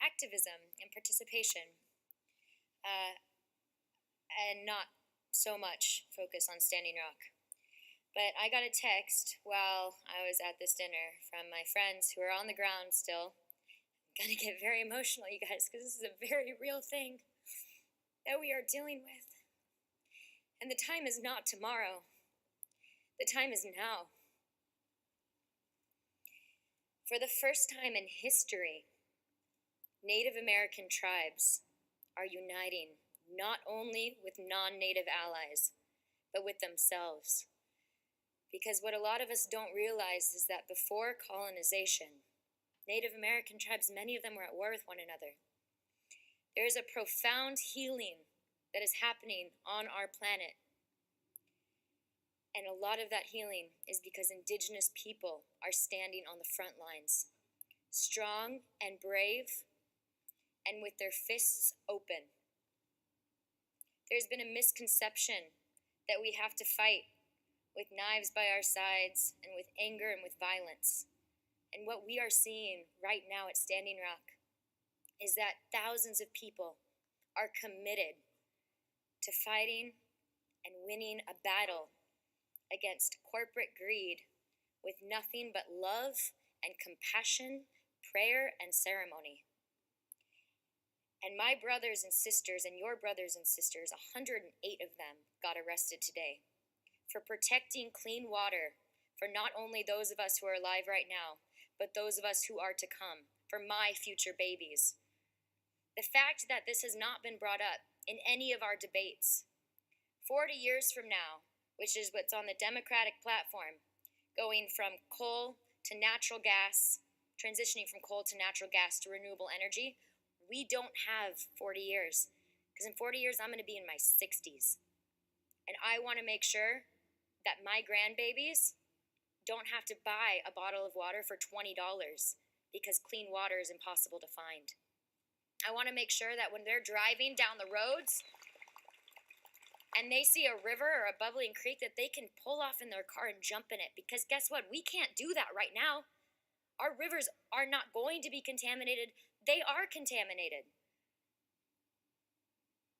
activism and participation, and not so much focus on Standing Rock. But I got a text while I was at this dinner from my friends who are on the ground still. I'm gonna get very emotional, you guys, because this is a very real thing that we are dealing with. And the time is not tomorrow. The time is now. For the first time in history, Native American tribes are uniting not only with non-Native allies, but with themselves. Because what a lot of us don't realize is that before colonization, Native American tribes, many of them were at war with one another. There is a profound healing that is happening on our planet. And a lot of that healing is because Indigenous people are standing on the front lines, strong and brave, and with their fists open. There's been a misconception that we have to fight with knives by our sides and with anger and with violence. And what we are seeing right now at Standing Rock is that thousands of people are committed to fighting and winning a battle against corporate greed with nothing but love and compassion, prayer and ceremony. And my brothers and sisters and your brothers and sisters, 108 of them got arrested today for protecting clean water for not only those of us who are alive right now, but those of us who are to come, for my future babies. The fact that this has not been brought up in any of our debates, 40 years from now, which is what's on the Democratic platform, going from coal to natural gas, transitioning from coal to natural gas to renewable energy, we don't have 40 years. Because in 40 years, I'm going to be in my 60s. And I want to make sure that my grandbabies don't have to buy a bottle of water for $20 because clean water is impossible to find. I want to make sure that when they're driving down the roads and they see a river or a bubbling creek, that they can pull off in their car and jump in it. Because guess what? We can't do that right now. Our rivers are not going to be contaminated. They are contaminated.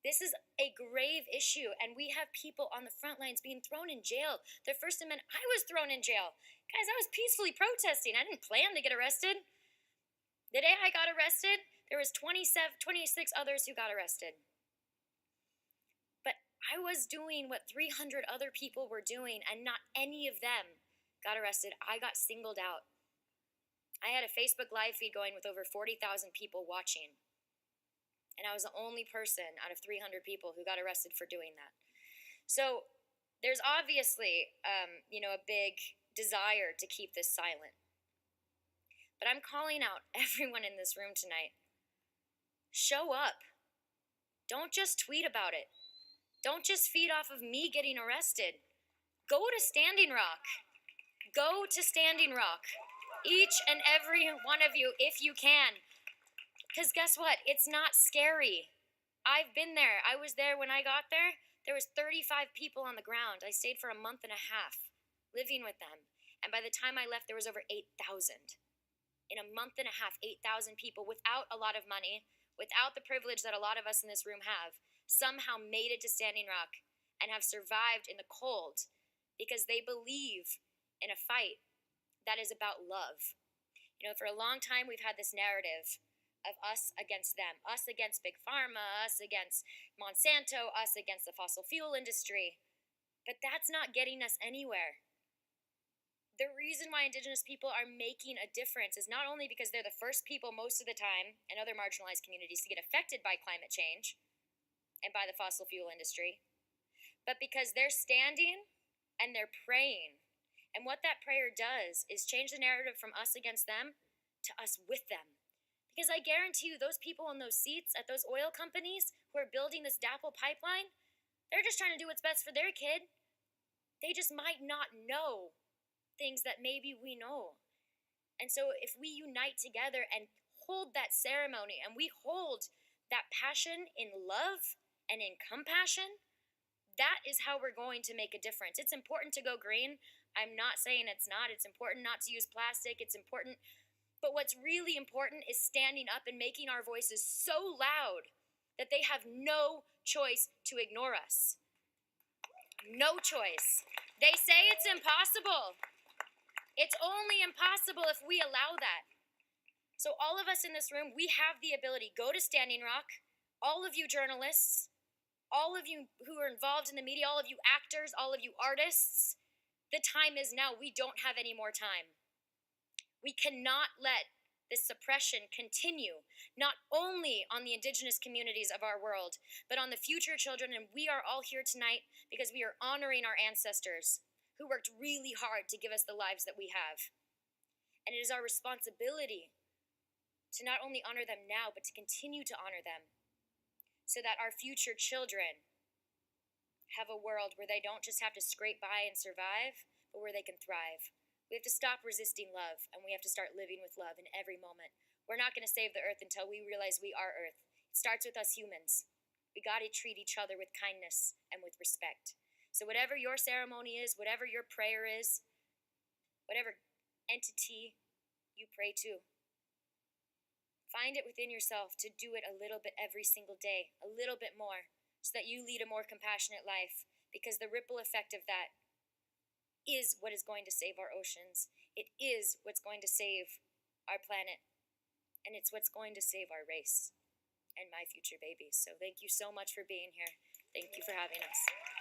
This is a grave issue, and we have people on the front lines being thrown in jail. Their First Amendment, I was thrown in jail. Guys, I was peacefully protesting. I didn't plan to get arrested. The day I got arrested, there was 26 others who got arrested. But I was doing what 300 other people were doing, and not any of them got arrested. I got singled out. I had a Facebook live feed going with over 40,000 people watching. And I was the only person out of 300 people who got arrested for doing that. So there's obviously, a big desire to keep this silent. But I'm calling out everyone in this room tonight. Show up. Don't just tweet about it. Don't just feed off of me getting arrested. Go to Standing Rock. Go to Standing Rock. Each and every one of you, if you can. Because guess what? It's not scary. I've been there. I was there when I got there. There was 35 people on the ground. I stayed for a month and a half living with them. And by the time I left, there was over 8,000. In a month and a half, 8,000 people without a lot of money, without the privilege that a lot of us in this room have, somehow made it to Standing Rock and have survived in the cold because they believe in a fight that is about love. For a long time, we've had this narrative of us against them, us against Big Pharma, us against Monsanto, us against the fossil fuel industry. But that's not getting us anywhere. The reason why Indigenous people are making a difference is not only because they're the first people most of the time in other marginalized communities to get affected by climate change and by the fossil fuel industry, but because they're standing and they're praying. And what that prayer does is change the narrative from us against them to us with them. Because I guarantee you, those people in those seats at those oil companies who are building this DAPL pipeline, they're just trying to do what's best for their kid. They just might not know things that maybe we know. And so if we unite together and hold that ceremony and we hold that passion in love and in compassion, that is how we're going to make a difference. It's important to go green. I'm not saying it's not. It's important not to use plastic. It's important. But what's really important is standing up and making our voices so loud that they have no choice to ignore us. No choice. They say it's impossible. It's only impossible if we allow that. So all of us in this room, we have the ability. Go to Standing Rock. All of you journalists, all of you who are involved in the media, all of you actors, all of you artists, the time is now. We don't have any more time. We cannot let this suppression continue, not only on the indigenous communities of our world, but on the future children. And we are all here tonight because we are honoring our ancestors who worked really hard to give us the lives that we have. And it is our responsibility to not only honor them now, but to continue to honor them so that our future children have a world where they don't just have to scrape by and survive, but where they can thrive. We have to stop resisting love, and we have to start living with love in every moment. We're not going to save the earth until we realize we are earth. It starts with us humans. We got to treat each other with kindness and with respect. So whatever your ceremony is, whatever your prayer is, whatever entity you pray to, find it within yourself to do it a little bit every single day, a little bit more, so that you lead a more compassionate life, because the ripple effect of that is what is going to save our oceans. It is what's going to save our planet. And it's what's going to save our race and my future babies. So thank you so much for being here. Thank you for having us.